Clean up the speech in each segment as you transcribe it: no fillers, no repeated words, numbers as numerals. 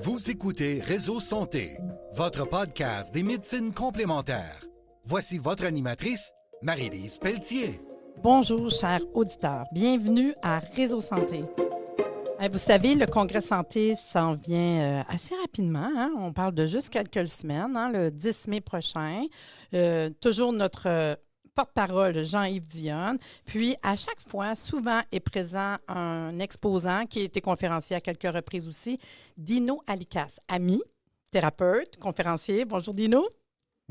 Vous écoutez Réseau Santé, votre podcast des médecines complémentaires. Voici votre animatrice, Marie-Lise Pelletier. Bonjour, chers auditeurs. Bienvenue à Réseau Santé. Vous savez, le Congrès Santé s'en vient assez rapidement. Hein? On parle de juste quelques semaines, hein, le 10 mai prochain. Toujours notre porte-parole, Jean-Yves Dionne. Puis, à chaque fois, souvent est présent un exposant qui a été conférencier à quelques reprises aussi, Dino Alikas, ami, thérapeute, conférencier. Bonjour, Dino.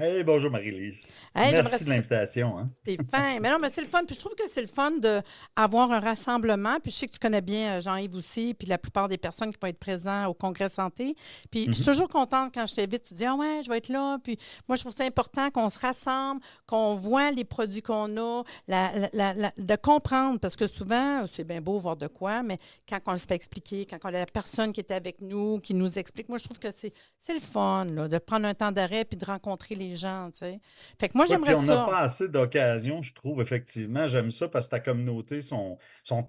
Hey, bonjour Marie-Lise. Hey, Merci de l'invitation. Hein? T'es fin. Mais non, mais c'est le fun. Puis je trouve que c'est le fun d'avoir un rassemblement. Puis je sais que tu connais bien Jean-Yves aussi, puis la plupart des personnes qui vont être présentes au Congrès Santé. Puis je suis toujours contente quand je t'invite. Tu dis, ah ouais, je vais être là. Puis moi, je trouve ça important qu'on se rassemble, qu'on voit les produits qu'on a, de comprendre. Parce que souvent, c'est bien beau voir de quoi, mais quand on se fait expliquer, quand on a la personne qui est avec nous, qui nous explique, moi, je trouve que c'est le fun, là, de prendre un temps d'arrêt puis de rencontrer les gens, tu sais. Fait que moi, Oui, j'aimerais puis on n'a ça. pas assez d'occasions, je trouve, effectivement. J'aime ça parce que ta communauté sont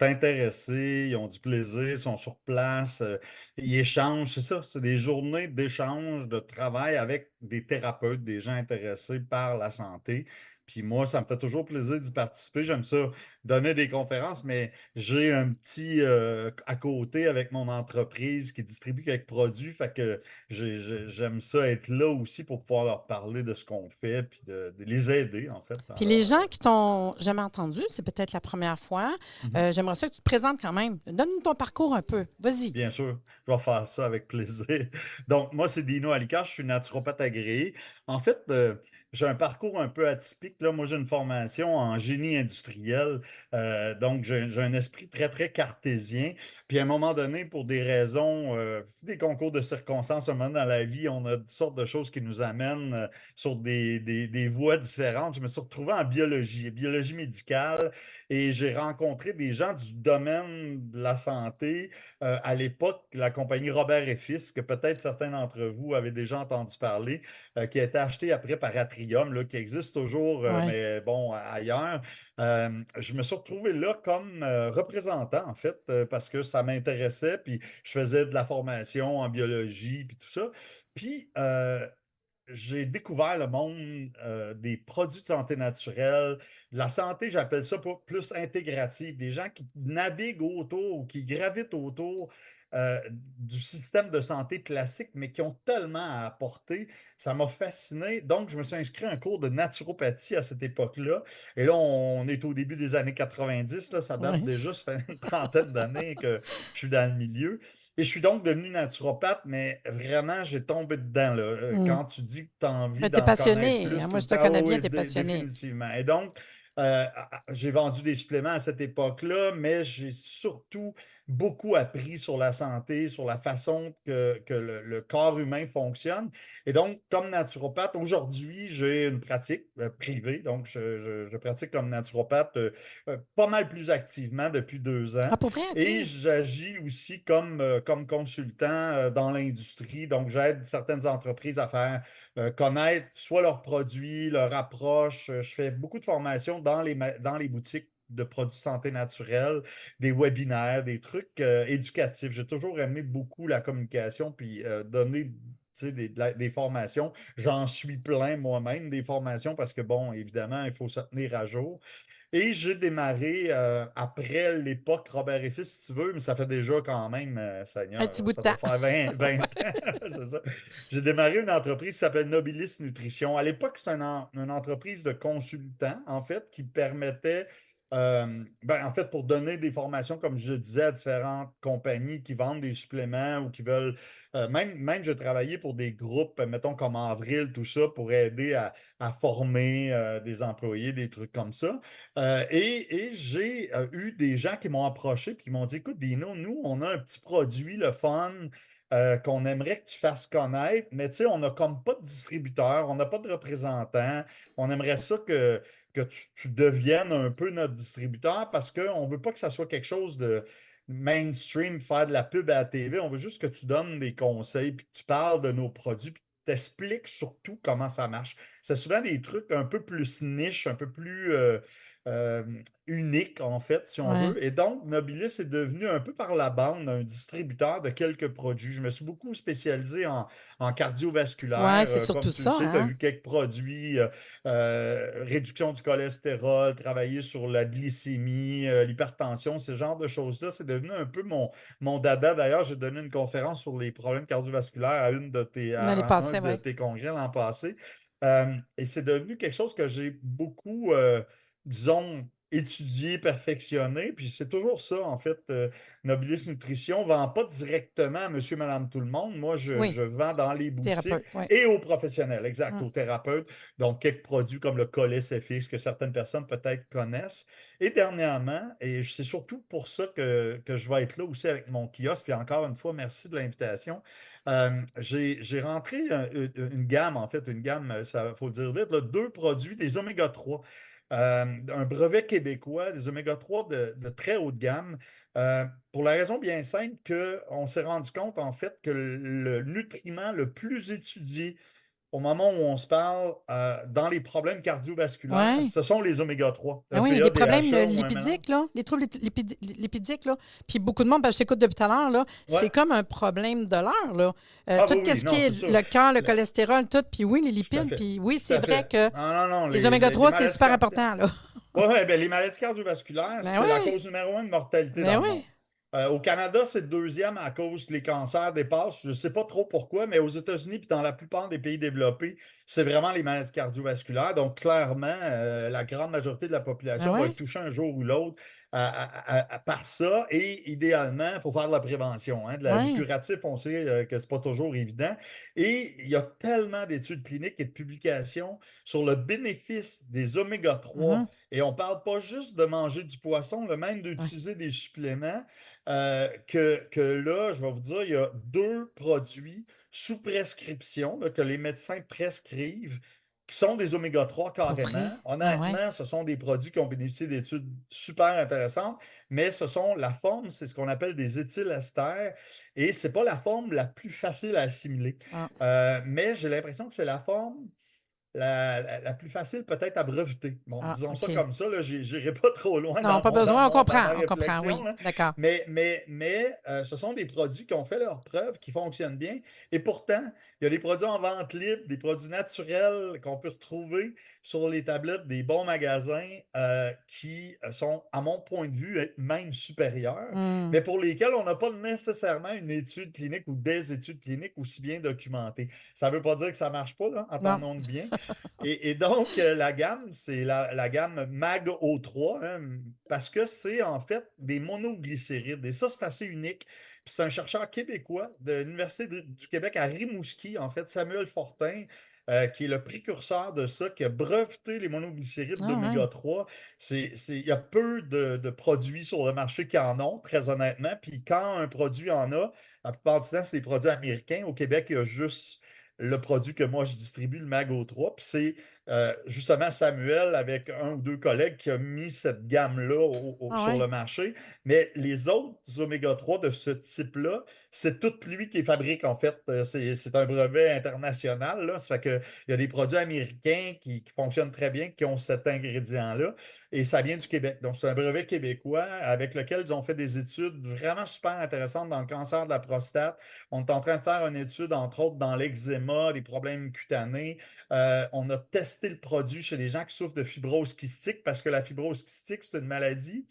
intéressés, ils ont du plaisir, sont sur place, ils échangent. C'est ça, c'est des journées d'échange, de travail avec des thérapeutes, des gens intéressés par la santé. Puis moi, ça me fait toujours plaisir d'y participer. J'aime ça, donner des conférences, mais j'ai un petit à côté avec mon entreprise qui distribue quelques produits. Fait que j'aime ça être là aussi pour pouvoir leur parler de ce qu'on fait, puis de les aider, en fait, dans Puis les leur... gens qui t'ont jamais entendu, c'est peut-être la première fois. Mhm. J'aimerais ça que tu te présentes quand même. Donne-nous ton parcours un peu. Vas-y. Bien sûr, je vais faire ça avec plaisir. Donc, moi, c'est Dino Alicard, je suis naturopathe agréé. En fait, j'ai un parcours un peu atypique. Là. Moi, j'ai une formation en génie industriel. Donc, j'ai un esprit très, très cartésien. Puis, à un moment donné, pour des raisons, des concours de circonstances, un moment dans la vie, on a toutes sortes de choses qui nous amènent sur des voies différentes. Je me suis retrouvé en biologie médicale, et j'ai rencontré des gens du domaine de la santé. À l'époque, la compagnie Robert et Fils, que peut-être certains d'entre vous avaient déjà entendu parler, qui a été achetée après par Atrium, là, qui existe toujours, Ouais. mais bon, ailleurs. Je me suis retrouvé là comme représentant, en fait, parce que ça m'intéressait, puis je faisais de la formation en biologie, puis tout ça. Puis, j'ai découvert le monde des produits de santé naturelle, de la santé, j'appelle ça plus intégrative, des gens qui naviguent autour, qui gravitent autour du système de santé classique, mais qui ont tellement à apporter. Ça m'a fasciné. Donc, je me suis inscrit à un cours de naturopathie à cette époque-là. Et là, on est au début des années 90, là, ça date Ouais. déjà, ça fait une trentaine d'années que je suis dans le milieu. Et je suis donc devenu naturopathe, mais vraiment, j'ai tombé dedans, là. Mm. Quand tu dis que tu as envie Mais t'es d'en connaître passionné. plus tout Moi, le je te temps, connais oui, bien, t'es passionné. définitivement. Et donc, j'ai vendu des suppléments à cette époque-là, mais j'ai surtout beaucoup appris sur la santé, sur la façon que le corps humain fonctionne. Et donc, comme naturopathe, aujourd'hui, j'ai une pratique privée. Donc, je pratique comme naturopathe pas mal plus activement depuis 2 ans. Ah, pour vrai? OK. Et j'agis aussi comme consultant dans l'industrie. Donc, j'aide certaines entreprises à faire connaître soit leurs produits, leur approche. Je fais beaucoup de formations dans les boutiques de produits santé naturelle, des webinaires, des trucs éducatifs. J'ai toujours aimé beaucoup la communication, puis donner tu sais, des formations. J'en suis plein moi-même, des formations, parce que, bon, évidemment, il faut se tenir à jour. Et j'ai démarré après l'époque Robert et Fils, si tu veux, mais ça fait déjà quand même, Un Seigneur, petit bout de ça temps. doit faire 20 ans. C'est ça. J'ai démarré une entreprise qui s'appelle Nobilis Nutrition. À l'époque, c'était une entreprise de consultants, en fait, qui permettait, en fait, pour donner des formations, comme je disais, à différentes compagnies qui vendent des suppléments ou qui veulent. Même j'ai travaillé pour des groupes, mettons comme Avril, tout ça, pour aider à former des employés, des trucs comme ça. Et j'ai eu des gens qui m'ont approché et qui m'ont dit, écoute, Dino, nous, on a un petit produit, le fun, qu'on aimerait que tu fasses connaître, mais tu sais, on n'a comme pas de distributeur, on n'a pas de représentant. On aimerait ça que tu deviennes un peu notre distributeur parce qu'on ne veut pas que ça soit quelque chose de mainstream, faire de la pub à la TV. On veut juste que tu donnes des conseils, puis que tu parles de nos produits, puis que tu expliques surtout comment ça marche. c'est souvent des trucs un peu plus niche, un peu plus euh, uniques, en fait, si on Ouais. veut. Et donc, Nobilis est devenu un peu par la bande un distributeur de quelques produits. Je me suis beaucoup spécialisé en Ouais, cardiovasculaire. c'est Comme surtout tu le ça, sais, tu as hein? vu quelques produits, réduction du cholestérol, travailler sur la glycémie, l'hypertension, ce genre de choses-là. C'est devenu un peu mon dada. D'ailleurs, j'ai donné une conférence sur les problèmes cardiovasculaires L'année à un passée, de oui. tes congrès l'an passé. Et c'est devenu quelque chose que j'ai beaucoup, disons, étudié, perfectionné. Puis c'est toujours ça, en fait. Nobilis Nutrition ne vend pas directement à monsieur, madame, tout le monde. Moi, Oui, je vends dans les boutiques thérapeute, oui. et aux professionnels, exact, Mm. aux thérapeutes. Donc, quelques produits comme le Colis FX que certaines personnes peut-être connaissent. Et dernièrement, et c'est surtout pour ça que je vais être là aussi avec mon kiosque, puis encore une fois, merci de l'invitation. J'ai rentré une gamme, en fait, une gamme, ça faut le dire vite, là, deux produits, des oméga 3. Un brevet québécois, des oméga 3 de très haute gamme, pour la raison bien simple qu'on s'est rendu compte, en fait, que le nutriment le plus étudié au moment où on se parle dans les problèmes cardiovasculaires, Ouais. ce sont les oméga 3, Ah oui, des EPA, problèmes DHA ou MNA. lipidiques, là, les troubles lipidiques, là. Puis beaucoup de monde, ben, je t'écoute depuis tout à l'heure, là, Ouais. c'est comme un problème de l'heure, là. Ah Tout oui, oui, ce qui non, c'est est sûr. le cœur, le Le- cholestérol, tout, puis oui, les Tout à lipides, fait. puis oui, Tout c'est à vrai fait. que Non, non, non, les les oméga 3, c'est maladies super cardiovasculaires. important, là. Oui, ouais, ben, les maladies cardiovasculaires, Ben c'est la oui, cause numéro 1 de mortalité ben dans le oui. monde. Au Canada, c'est le deuxième à cause que les cancers dépassent. Je ne sais pas trop pourquoi, mais aux États-Unis puis dans la plupart des pays développés, c'est vraiment les maladies cardiovasculaires. Donc, clairement, la grande majorité de la Ben population va oui. être touchée un jour ou l'autre par ça. Et idéalement, il faut faire de la prévention. Hein. Du Oui. curatif, on sait que ce n'est pas toujours évident. Et il y a tellement d'études cliniques et de publications sur le bénéfice des oméga 3. Mhm. Et on ne parle pas juste de manger du poisson, même Ouais. d'utiliser des suppléments. Que là, je vais vous dire, il y a deux produits sous prescription là, que les médecins prescrivent qui sont des oméga 3 Pour vrai. carrément. Ah ouais. Honnêtement, ce sont des produits qui ont bénéficié d'études super intéressantes, mais ce sont la forme, c'est ce qu'on appelle des éthylesters, et ce n'est pas la forme la plus facile à assimiler. Ah. Mais j'ai l'impression que c'est la forme la plus facile peut-être à breveter. Bon, Ah, disons ça OK. comme ça, je n'irai pas trop loin Non, pas dans besoin, dans ma on comprend, réflexion, oui. là. D'accord. Mais ce sont des produits qui ont fait leurs preuves, qui fonctionnent bien. Et pourtant, il y a des produits en vente libre, des produits naturels qu'on peut retrouver sur les tablettes des bons magasins qui sont, à mon point de vue, même supérieurs, Hmm. mais pour lesquels on n'a pas nécessairement une étude clinique ou des études cliniques aussi bien documentées. Ça ne veut pas dire que ça ne marche pas, là, Non. entendons-nous bien. Et donc, la gamme, c'est la gamme MAG O3, hein, parce que c'est en fait des monoglycérides. Et ça, c'est assez unique. Puis c'est un chercheur québécois de l'Université du Québec à Rimouski, en fait, Samuel Fortin, qui est le précurseur de ça, qui a breveté les monoglycérides Ah ouais. d'oméga 3. Il y a peu de produits sur le marché qui en ont, très honnêtement. Puis quand un produit en a, la plupart du temps, c'est des produits américains. Au Québec, il y a juste le produit que moi je distribue, le Mago 3. Puis c'est justement Samuel avec un ou deux collègues qui a mis cette gamme-là Ah sur ouais. le marché. Mais les autres oméga 3 de ce type-là, c'est tout lui qui les fabrique en fait. C'est un brevet international. Là. Ça fait que, il y a des produits américains qui fonctionnent très bien, qui ont cet ingrédient-là. Et ça vient du Québec. Donc, c'est un brevet québécois avec lequel ils ont fait des études vraiment super intéressantes dans le cancer de la prostate. On est en train de faire une étude, entre autres, dans l'eczéma, les problèmes cutanés. On a testé le produit chez les gens qui souffrent de fibrose kystique parce que la fibrose kystique, c'est une maladie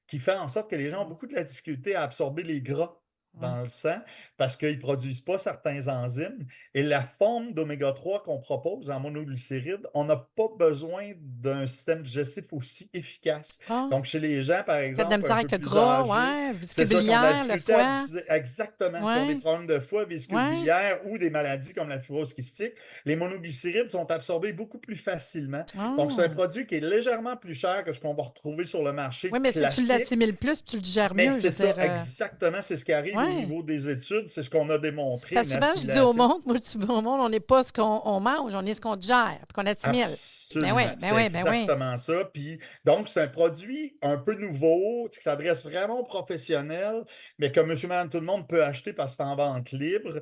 qui fait en sorte que les gens ont beaucoup de la difficulté à absorber les gras Ouais. dans le sang parce qu'ils ne produisent pas certains enzymes. Et la forme d'oméga 3 qu'on propose en monoglycéride, on n'a pas besoin d'un système digestif aussi efficace. Ah. Donc, chez les gens, par Faites de la exemple, misère un avec peu le plus gras, âgés, ouais, c'est ça, qui ont de la vésicule biliaire, le difficulté à foie. diffuser, exactement, qui ont des Ouais. problèmes de foie, vésicule Ouais. biliaire ou des maladies comme la fibrose kystique, les monoglycérides sont absorbés beaucoup plus facilement. Donc, c'est un Ah. produit qui est légèrement plus cher que ce qu'on va retrouver sur le Oui, marché mais si tu classique. l'assimiles plus, tu le digères Mais mieux, je c'est veux dire. ça, exactement. C'est ce qui arrive au Ouais. niveau des études. C'est ce qu'on a démontré, Parce une que souvent, je dis au assimilation. monde, moi, je dis au monde, on n'est pas ce qu'on mange, on est ce qu'on digère, puis qu'on assimile. Absolument, Ben c'est oui, ben oui. exactement ça. Puis, donc, c'est un produit un peu nouveau, qui s'adresse vraiment aux professionnels, mais que monsieur, madame, tout le monde peut acheter parce que c'est en vente libre.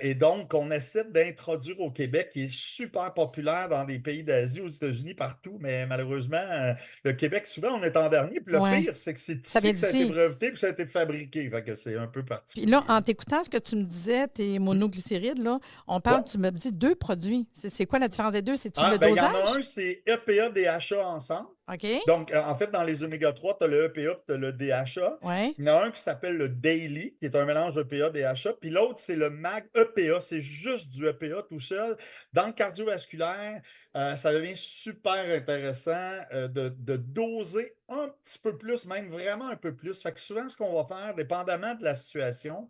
Et donc, on essaie d'introduire au Québec, qui est super populaire dans des pays d'Asie, aux États-Unis, partout, mais malheureusement, le Québec, souvent, on est en dernier. Puis le Ouais. pire, c'est que c'est Ça vient ici que ça a été d'ici. breveté, puis ça a été fabriqué. Fait que c'est un peu Puis là, particulier. en t'écoutant ce que tu me disais, tes monoglycérides, là, on Ouais. parle, tu me dis deux produits. C'est quoi la différence des deux? C'est-tu Ah, le ben, il y en a dosage? un, c'est EPA, DHA ensemble. OK. Donc, en fait, dans les oméga-3, tu as le EPA et tu as le DHA. Oui. Il y en a un qui s'appelle le Daily, qui est un mélange EPA, DHA. Puis l'autre, c'est le MAG EPA. C'est juste du EPA tout seul. Dans le cardiovasculaire, ça devient super intéressant de doser un petit peu plus, même vraiment un peu plus. Fait que souvent, ce qu'on va faire, dépendamment de la situation,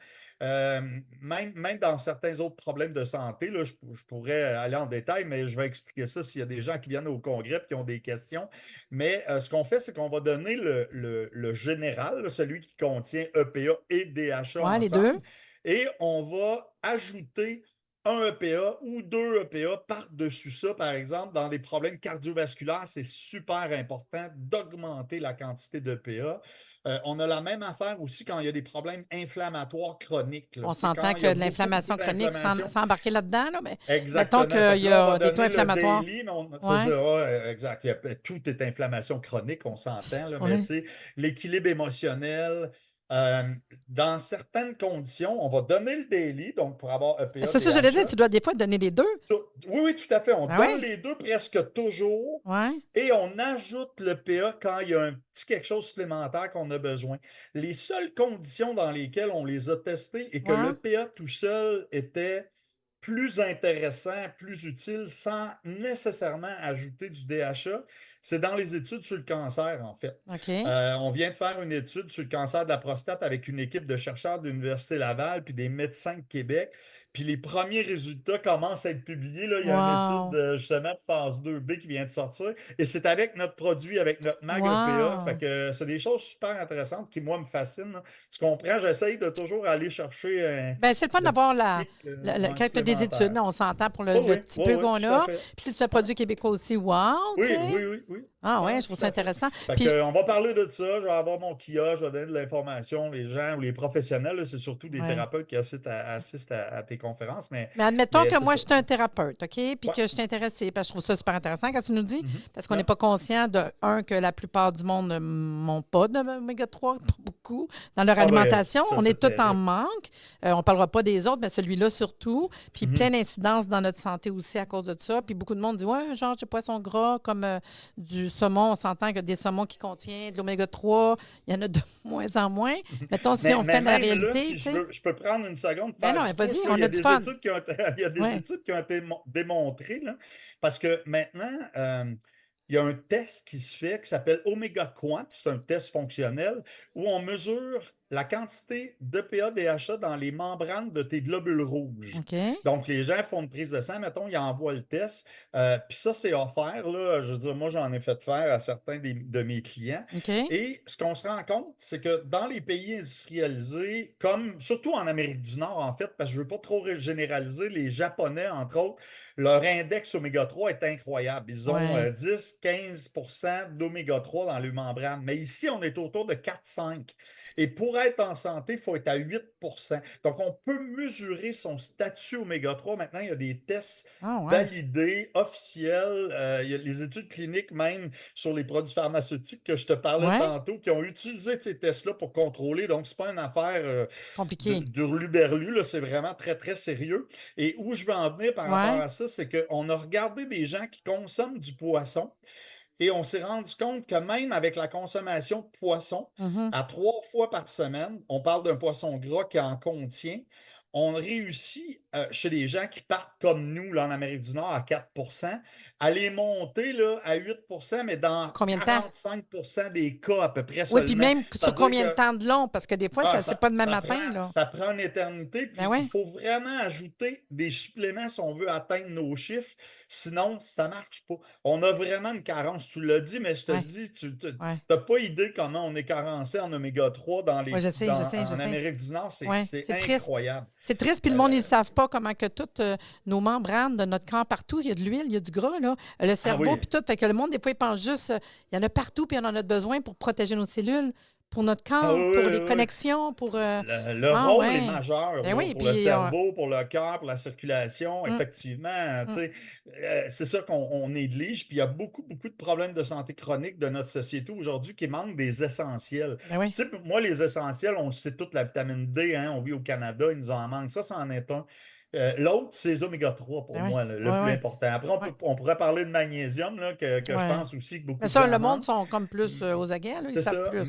même dans certains autres problèmes de santé, là, je pourrais aller en détail, mais je vais expliquer ça s'il y a des gens qui viennent au congrès et qui ont des questions. Mais ce qu'on fait, c'est qu'on va donner le général, là, celui qui contient EPA et DHA Ouais, les deux. ensemble, et on va ajouter un EPA ou deux EPA par-dessus ça, par exemple, dans des problèmes cardiovasculaires, c'est super important d'augmenter la quantité d'EPA. On a la même affaire aussi quand il y a des problèmes inflammatoires chroniques, là. On Tu sais, s'entend quand il y a que de beaucoup, l'inflammation beaucoup chronique, d'inflammation. sans embarquer là-dedans, là, mais mettons Exactement. qu'il Fait que y là, on va a des taux donner le inflammatoires. daily, mais c'est Ouais. ça, ouais, exact. Tout est inflammation chronique, on s'entend, là, mais Ouais. tu sais, l'équilibre émotionnel, euh, dans certaines conditions, on va donner le daily, donc pour avoir EPA, C'est ça, j'allais dire, DHA. tu dois des fois donner les deux. Oui, oui, tout à fait. On Ben donne oui. les deux presque toujours. Ouais. Et on ajoute le PA quand il y a un petit quelque chose supplémentaire qu'on a besoin. Les seules conditions dans lesquelles on les a testés et que Ouais. le PA tout seul était plus intéressant, plus utile, sans nécessairement ajouter du DHA, c'est dans les études sur le cancer, en fait. OK. On vient de faire une étude sur le cancer de la prostate avec une équipe de chercheurs de l'Université Laval puis des médecins de Québec. Puis les premiers résultats commencent à être publiés. Là. Il y a une Wow. étude justement de phase 2B qui vient de sortir. Et c'est avec notre produit, avec notre MAG EPA. Wow. Fait que c'est des choses super intéressantes qui, moi, me fascinent, là. Tu comprends? J'essaye de toujours aller chercher Ben, c'est le fun le d'avoir petit kick, quand tu as des supplémentaire. études, là, on s'entend pour Oui, le oui, petit oui, peu oui, qu'on tout à a. fait. Puis c'est un produit québécois aussi. Wow, tu Oui, sais. oui, oui, oui. Ah ouais, Ouais, je trouve tout ça à fait. intéressant. Fait Puis, que, on va parler de ça. Je vais avoir mon kiosque, je vais donner de l'information. Les gens ou les professionnels, là, c'est surtout des ouais. thérapeutes qui assistent à tes conférences. Mais admettons que c'est moi, ça. je suis un thérapeute, OK? Puis Ouais. que je suis intéressée, parce que je trouve ça super intéressant quand tu nous dis, Mhm. parce qu'on Ouais. n'est pas conscient que la plupart du monde n'ont pas d'oméga 3, pas beaucoup, dans leur Ah ben, alimentation. ça, On c'est est tout en terrible. manque. On ne parlera pas des autres, mais celui-là surtout. Puis Mhm. plein d'incidences dans notre santé aussi à cause de ça. Puis beaucoup de monde dit, ouais, genre, du poisson gras, comme du saumon. On s'entend que des saumons qui contiennent de l'oméga 3, il y en a de moins en moins. Mettons, si on fait la Mais même là, réalité, si tu je sais. peux prendre une seconde pour Ben faire non, du vas-y, pouce, là, on il y a a du des fun. études qui ont été, il y a des Ouais. études qui ont été démontrées, là, parce que maintenant, il y a un test qui se fait qui s'appelle Omega Quant, c'est un test fonctionnel où on mesure la quantité d'EPA, DHA dans les membranes de tes globules rouges. OK. Donc, les gens font une prise de sang, mettons, ils envoient le test. Puis ça, c'est offert, là. Je veux dire, moi, j'en ai fait faire à certains de mes clients. OK. Et ce qu'on se rend compte, c'est que dans les pays industrialisés, comme surtout en Amérique du Nord, en fait, parce que je ne veux pas trop généraliser, les Japonais, entre autres, leur index oméga 3 est incroyable. Ils ont Ouais. 10-15% d'oméga 3 dans les membranes. Mais ici, on est autour de 4-5. Et pour être en santé, il faut être à 8%. Donc, on peut mesurer son statut oméga 3. Maintenant, il y a des tests Ah ouais. validés, officiels. Il y a les études cliniques même sur les produits pharmaceutiques que je te parlais Ouais. tantôt qui ont utilisé ces tests-là pour contrôler. Donc, ce n'est pas une affaire Compliqué. de l'uberlu, là. C'est vraiment très, très sérieux. Et où je veux en venir par rapport Ouais. à ça, c'est qu'on a regardé des gens qui consomment du poisson. Et on s'est rendu compte que même avec la consommation de poisson, Mhm. à 3 fois par semaine, on parle d'un poisson gras qui en contient, on réussit chez les gens qui partent comme nous là, en Amérique du Nord à 4%, à les monter là, à 8%, mais dans Combien de temps? 45% des cas à peu près Oui, puis seulement. même sur C'est-à-dire combien de que temps de long? Parce que des fois, ça c'est pas demain matin, là. ça prend une éternité, puis Ben ouais. il faut vraiment ajouter des suppléments si on veut atteindre nos chiffres. Sinon, ça ne marche pas. On a vraiment une carence. Tu l'as dit, mais je te Ouais. le dis, tu Ouais. n'as pas idée comment on est carencé en oméga 3 Ouais, je sais, en je sais. Amérique du Nord. Ouais, C'est c'est triste. incroyable. C'est triste, puis le monde, ils ne savent pas comment que tous nos membranes de notre corps, partout, il y a de l'huile, il y a du gras, là. Le cerveau, oui. puis tout. Fait que le monde, des fois, il pense juste, il y en a partout, puis on en a besoin pour protéger nos cellules, pour notre Ah corps, oui, pour oui, les oui. connexions, pour... Le Ah rôle est ouais. majeur Ben là, oui, pour le puis... cerveau, pour le cœur, pour la circulation. hum, Effectivement, tu hum. sais, c'est ça qu'on néglige. Puis il y a beaucoup, beaucoup de problèmes de santé chronique de notre société aujourd'hui qui manquent des essentiels. Ben Puis, oui. tu sais, moi, les essentiels, on le sait toute la vitamine D, hein, on vit au Canada, il nous en manque. Ça en est un. L'autre, c'est les oméga 3 pour Ben oui. moi, le Ouais, plus ouais. important. Après, Ouais. on pourrait parler de magnésium, là, que je Ouais. pense aussi que Mais beaucoup de ça, le gens monde manquent. sont comme plus aux aguets, là, ils C'est savent ça, plus.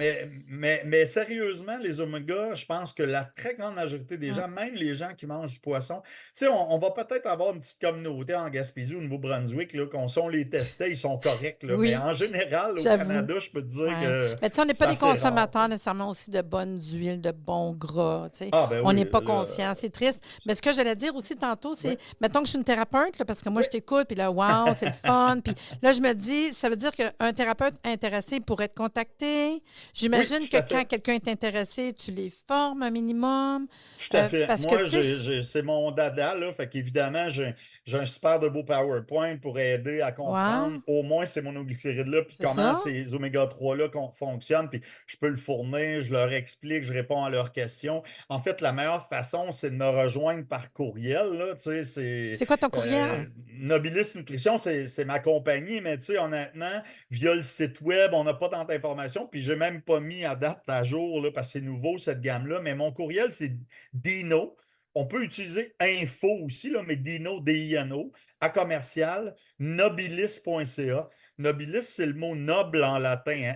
mais sérieusement, les oméga, je pense que la très grande majorité des Hum. gens, même les gens qui mangent du poisson, tu sais, on va peut-être avoir une petite communauté en Gaspésie ou au Nouveau-Brunswick, là, qu'on on les testait, ils sont corrects, là, mais Oui, en général, au j'avoue. Canada, je peux te dire Ouais. que Mais tu sais, on n'est c'est pas des assez rare. consommateurs nécessairement aussi de bonnes huiles, de bons gras. Tu sais. Ah, ben On oui, n'est pas là, conscient. C'est triste. Mais ce que j'allais dire aussi tantôt, oui, c'est, mettons que je suis une thérapeute, là, parce que moi, oui. je t'écoute, puis là, wow, c'est le fun. Puis là, je me dis, ça veut dire qu'un thérapeute intéressé pourrait te contacter. Oui, J'imagine tout que à quand fait. quelqu'un est intéressé, tu les formes un minimum. Tout à fait. Parce que, Moi, tu sais, c'est mon dada, là. Fait qu'évidemment, j'ai un super de beau PowerPoint pour aider à comprendre wow, au moins ces monoglycérides-là, puis c'est comment ça. ces oméga 3-là fonctionnent, puis je peux le fournir, je leur explique, je réponds à leurs questions. En fait, la meilleure façon, c'est de me rejoindre par courriel, là. Tu sais, C'est quoi ton courriel? Nobilis Nutrition, c'est ma compagnie, mais tu sais, honnêtement, via le site web, on n'a pas tant d'informations, puis j'ai même pas mis à date à jour, là, parce que c'est nouveau, cette gamme-là, mais mon courriel, c'est Dino. On peut utiliser info aussi, là, mais Dino, D-I-N-O, à commercial, nobilis.ca. Nobilis, c'est le mot noble en latin, hein,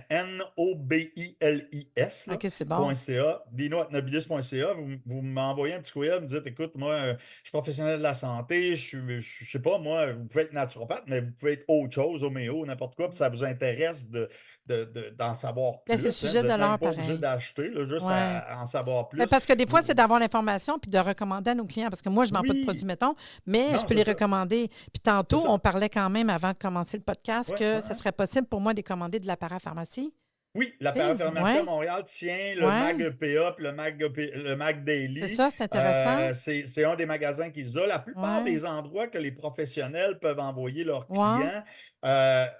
N-O-B-I-L-I-S, là, OK, c'est bon. .ca, dino@nobilis.ca. Vous m'envoyez un petit courriel, vous me dites, écoute, moi, je suis professionnel de la santé, je sais pas, moi, vous pouvez être naturopathe, mais vous pouvez être autre chose, homéo, n'importe quoi, puis ça vous intéresse d'en savoir Là, c'est le plus. Hein. sujet Vous de n'êtes même l'heure, pas obligé pareil. d'acheter, là, juste Ouais. à en savoir Mais plus. parce que des fois, Vous- c'est d'avoir l'information puis de recommander à nos clients. Parce que moi, je ne vends pas de produits, Oui, mettons, mais je non, peux c'est les ça. recommander. Puis C'est tantôt, ça. on parlait quand même, avant de commencer le podcast, Ouais, que ouais, ça ouais. serait possible pour moi de commander de la parapharmacie. Oui, la Tu sais, parapharmacie à ouais, Montréal tient le MAG ouais. EPA puis le MAG C'est Daily. ça, c'est intéressant. C'est un des magasins qu'ils ont. La plupart Ouais, des endroits que les professionnels peuvent envoyer leurs ouais. clients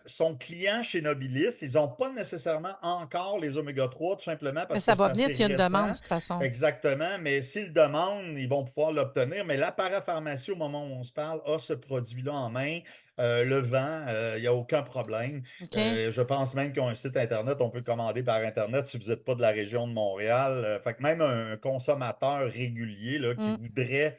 sont clients chez Nobilis. Ils n'ont pas nécessairement encore les oméga 3, tout simplement Mais parce que ça c'est va venir assez s'il y a une demande, récent. de toute façon. Exactement, mais s'ils demandent, ils vont pouvoir l'obtenir. Mais la parapharmacie, au moment où on se parle, a ce produit-là en main. Le vent, il n'y a aucun problème. OK? Je pense même qu'ils ont un site Internet, on peut commander par Internet si vous n'êtes pas de la région de Montréal. Fait que même un consommateur régulier là, qui Mm. voudrait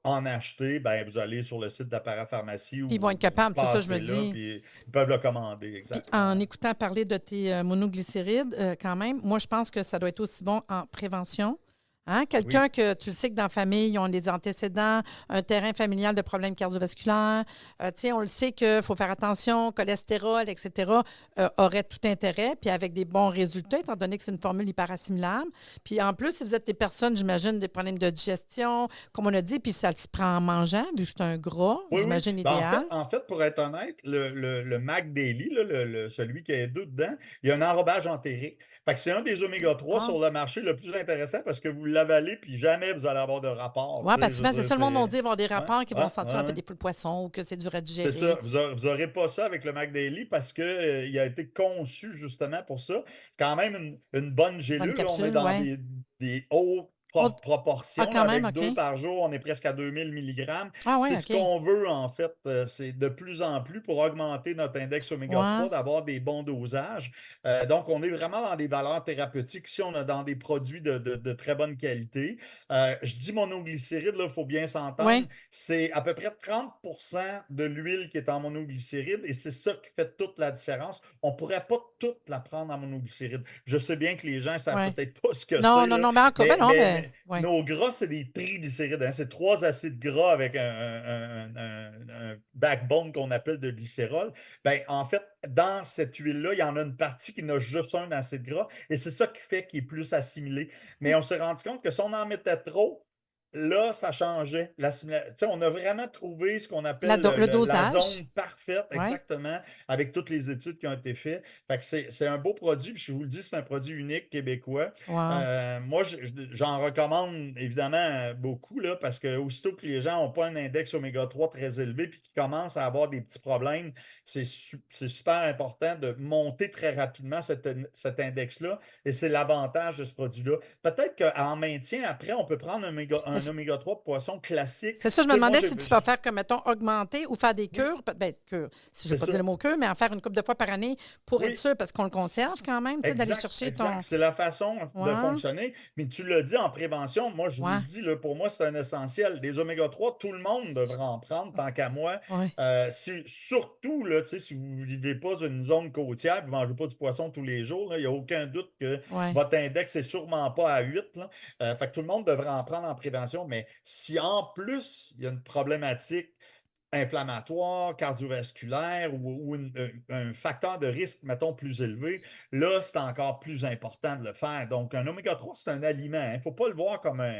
en acheter, ben, vous allez sur le site de la parapharmacie Puis ou ils vont être vous capables, c'est ça, je me passez là, dis. puis ils peuvent le commander, Puis exactement. en écoutant parler de tes monoglycérides, quand même, moi, je pense que ça doit être aussi bon en prévention. Hein? Quelqu'un Oui, que tu le sais que dans la famille, ils ont des antécédents, un terrain familial de problèmes cardiovasculaires. Tu sais, on le sait qu'il faut faire attention, cholestérol, etc., aurait tout intérêt, puis avec des bons résultats, étant donné que c'est une formule hyperassimilable. Puis en plus, si vous êtes des personnes, j'imagine, des problèmes de digestion, comme on a dit, puis ça se prend en mangeant, vu que c'est un gras, oui, oui. j'imagine Ben, idéal. en fait, pour être honnête, le Mac Daily, là, celui qui a deux dedans, il y a un enrobage entérique. Fait que c'est un des oméga 3 Ah. sur le marché le plus intéressant parce que vous l'avalez, puis jamais vous allez avoir de rapport. Oui, Tu sais, parce je que veux souvent, c'est dire, ça, le monde va c'est. dire, ils vont avoir des Ouais, rapports qui vont ouais, sentir un ouais, peu ouais. des poules poissons ou que c'est dur à C'est ça. digérer. Vous n'aurez pas ça avec le Mac Daily parce que, il a été conçu justement pour ça. C'est quand même une bonne Bonne gélule. Là. On est capsule, dans oui. des hautes Ah, proportions. Là. quand même, Avec OK. 2 par jour, on est presque à 2000 mg. Ah, oui, C'est ce OK. qu'on veut, en fait. C'est de plus en plus pour augmenter notre index Ouais. oméga 3, d'avoir des bons dosages. Donc, on est vraiment dans des valeurs thérapeutiques. Ici, on est dans des produits de très bonne qualité. Je dis monoglycéride, il faut bien s'entendre. Oui. C'est à peu près 30% de l'huile qui est en monoglycéride et c'est ça qui fait toute la différence. On ne pourrait pas toute la prendre en monoglycéride. Je sais bien que les gens ne savent Ouais. peut-être pas ce que Non, c'est, non, là, non, mais encore, ben non, mais. mais Ouais. nos gras, c'est des triglycérides. Hein. C'est 3 acides gras avec un backbone qu'on appelle de glycérol. Ben, en fait, dans cette huile-là, il y en a une partie qui n'a juste un acide gras et c'est ça qui fait qu'il est plus assimilé. Mais on s'est rendu compte que si on en mettait trop, là, ça changeait. On a vraiment trouvé ce qu'on appelle Le la dosage. zone parfaite, Ouais. exactement, avec toutes les études qui ont été faites. Fait que c'est un beau produit, puis je vous le dis, c'est un produit unique québécois. Wow. Moi, j'en recommande évidemment beaucoup, là, parce que aussitôt que les gens n'ont pas un index oméga 3 très élevé, puis qu'ils commencent à avoir des petits problèmes, c'est super important de monter très rapidement cet index-là, et c'est l'avantage de ce produit-là. Peut-être qu'en maintien, après, on peut prendre un oméga 3 de poisson classique. C'est ça, je me demandais si tu vas faire comme, mettons, augmenter ou faire des cures. Ben, cures, si je ne vais pas dire le mot cure, mais en faire une couple de fois par année pour être sûr, parce qu'on le conserve quand même, tu sais, d'aller chercher ton. C'est la façon de fonctionner. Mais tu l'as dit en prévention, moi, je vous le dis, là, pour moi, c'est un essentiel. Les oméga 3, tout le monde devrait en prendre, tant qu'à moi. Surtout, là, si vous ne vivez pas dans une zone côtière, vous ne mangez pas du poisson tous les jours, il n'y a aucun doute que votre index n'est sûrement pas à 8. Fait que tout le monde devrait en prendre en prévention. Mais si en plus, il y a une problématique inflammatoire, cardiovasculaire ou un facteur de risque, mettons, plus élevé, là, c'est encore plus important de le faire. Donc, un oméga 3, c'est un aliment. Il ne faut pas le voir comme un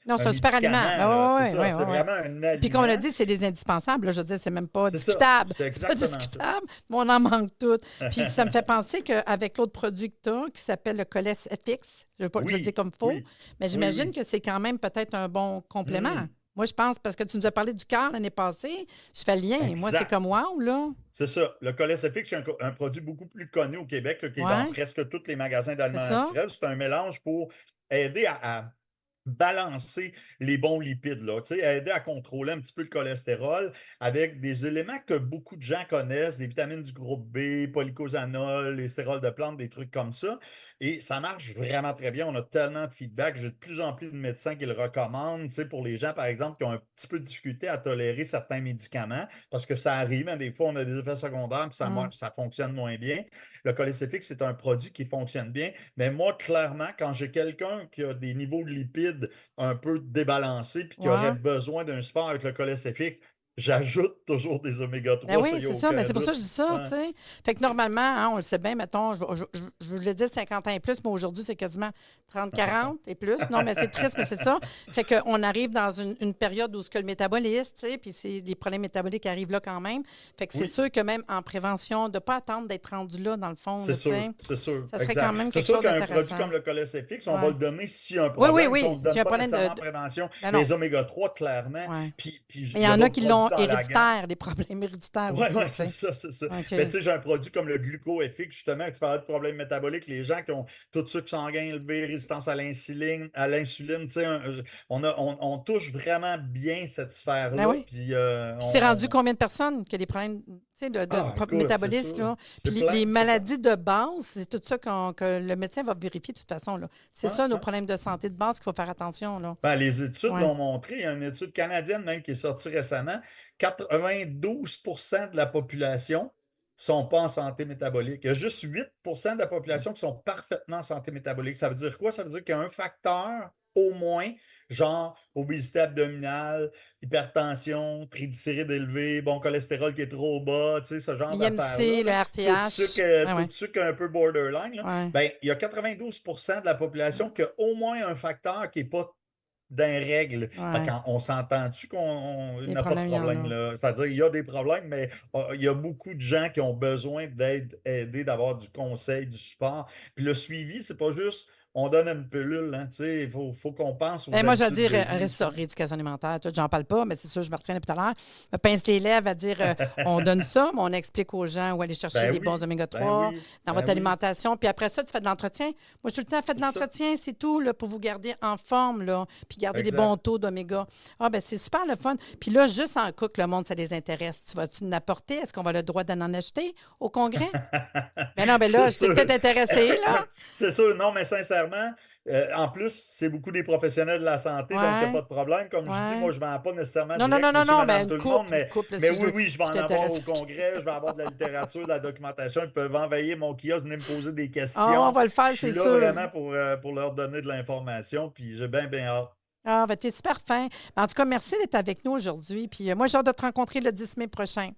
non, c'est un super aliment. C'est vraiment un aliment. Puis comme on l'a dit, c'est des indispensables. Là, je veux dire, c'est même pas discutable. C'est pas discutable, mais on en manque tout. Puis ça me fait penser qu'avec l'autre produit que tu as, qui s'appelle le Coles FX, je ne vais pas le dire comme faux, mais j'imagine que c'est quand même peut-être un bon complément. Moi, je pense, parce que tu nous as parlé du cœur l'année passée, je fais le lien. Exact. Moi, c'est comme wow, là. C'est ça. Le Coles FX, c'est un produit beaucoup plus connu au Québec, là, qui est dans presque tous les magasins d'aliments naturels. C'est un mélange pour aider à balancer les bons lipides, là, aider à contrôler un petit peu le cholestérol avec des éléments que beaucoup de gens connaissent, des vitamines du groupe B, polycosanol, les stérols de plantes, des trucs comme ça. Et ça marche vraiment très bien. On a tellement de feedback. J'ai de plus en plus de médecins qui le recommandent, pour les gens, par exemple, qui ont un petit peu de difficulté à tolérer certains médicaments, parce que ça arrive, des fois, on a des effets secondaires, puis ça fonctionne moins bien. Le Coles FX, c'est un produit qui fonctionne bien. Mais moi, clairement, quand j'ai quelqu'un qui a des niveaux de lipides un peu débalancés, puis qui aurait besoin d'un support avec le Coles FX, j'ajoute toujours des oméga 3. Ben oui, c'est ça. Mais c'est pour ça que je dis ça, tu sais. Fait que normalement, hein, on le sait bien, mettons, je voulais dire 50 ans et plus, mais aujourd'hui, c'est quasiment 30, 40 et plus. Non, mais c'est triste, mais c'est ça. Fait qu'on arrive dans une période où ce que le métabolisme, tu sais, puis les problèmes métaboliques arrivent là quand même. Fait que c'est sûr que même en prévention, de ne pas attendre d'être rendu là, dans le fond. C'est sûr, c'est sûr. Ça serait quand même quelque chose d'intéressant. C'est sûr qu'un produit comme le Coles FX, on va le donner s'il y a un problème. Oui. S'il y a un problème de prévention. Les oméga 3, clairement. Puis il y en a qui l'ont héréditaire, des problèmes héréditaires aussi. Oui, c'est ça. Mais tu sais, j'ai un produit comme le GlucoFX, justement, tu parlais de problèmes métaboliques, les gens qui ont tout sucre sanguin élevé, résistance à l'insuline, tu sais, on touche vraiment bien cette sphère-là. Ben oui. Puis c'est rendu combien de personnes qui ont des problèmes de métabolisme? Là? Puis les maladies de base, c'est tout ça que le médecin va vérifier de toute façon. C'est ça, nos problèmes de santé de base qu'il faut faire attention. Là. Ben, les études l'ont montré. Il y a une étude canadienne même qui est sortie récemment. 92% de la population ne sont pas en santé métabolique. Il y a juste 8% de la population qui sont parfaitement en santé métabolique. Ça veut dire quoi? Ça veut dire qu'il y a un facteur, au moins, genre obésité abdominale, hypertension, triglycérides élevés, bon cholestérol qui est trop bas, tu sais, ce genre d'affaires-là. l'IMC, le RTH. Tout de sucre un peu borderline. Là. Ben, il y a 92% de la population qui a au moins un facteur qui n'est pas d'un règle. On s'entend-tu qu'on n'a pas de problème là? C'est-à-dire qu'il y a des problèmes, mais il y a beaucoup de gens qui ont besoin d'être aidés, d'avoir du conseil, du support. Puis le suivi, c'est pas juste on donne une pilule, hein, tu sais, il faut qu'on pense aux moi, je veux dire, rééducation alimentaire, j'en parle pas, mais c'est sûr, je me retiens depuis tout à l'heure. Me pince les lèvres à dire, on donne ça, mais on explique aux gens où aller chercher des bons oméga 3 dans votre alimentation. Puis après ça, tu fais de l'entretien. Moi, je tout le temps fait de l'entretien, c'est tout, là, pour vous garder en forme, là, puis garder des bons taux d'oméga. Ah, ben c'est super le fun. Puis là, juste en cook, le monde, ça les intéresse. Tu vas-tu l'apporter? Est-ce qu'on va avoir le droit d'en acheter au congrès? Mais non, ben là, je suis peut-être intéressé, là. C'est sûr, non, mais sincèrement, en plus, c'est beaucoup des professionnels de la santé, donc il n'y a pas de problème. Comme je dis, moi, je ne vends pas nécessairement non, ben, tout le monde, mais oui, je vais en avoir au congrès, je vais avoir de la littérature, de la documentation. Ils peuvent envahir mon kiosque, venir me poser des questions. On va le faire, c'est sûr. Je suis là vraiment pour leur donner de l'information, puis j'ai bien hâte. Ah, ben, t'es super fin. En tout cas, merci d'être avec nous aujourd'hui. Puis moi, j'ai hâte de te rencontrer le 10 mai prochain.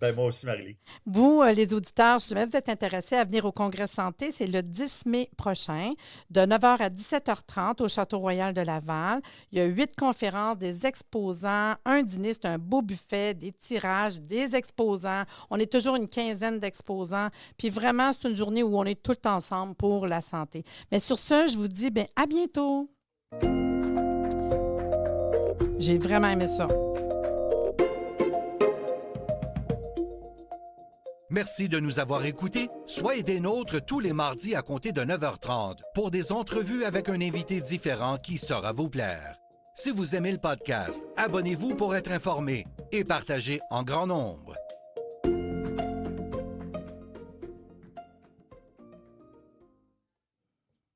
Ben, moi aussi, Marie-Lie. Vous, les auditeurs, si jamais vous êtes intéressés à venir au Congrès Santé, c'est le 10 mai prochain, de 9h à 17h30 au Château Royal de Laval. Il y a 8 conférences, des exposants, un dîner, c'est un beau buffet, des tirages, des exposants. On est toujours une quinzaine d'exposants. Puis vraiment, c'est une journée où on est tous ensemble pour la santé. Mais sur ce, je vous dis à bientôt. J'ai vraiment aimé ça. Merci de nous avoir écoutés. Soyez des nôtres tous les mardis à compter de 9h30 pour des entrevues avec un invité différent qui saura vous plaire. Si vous aimez le podcast, abonnez-vous pour être informé et partagez en grand nombre.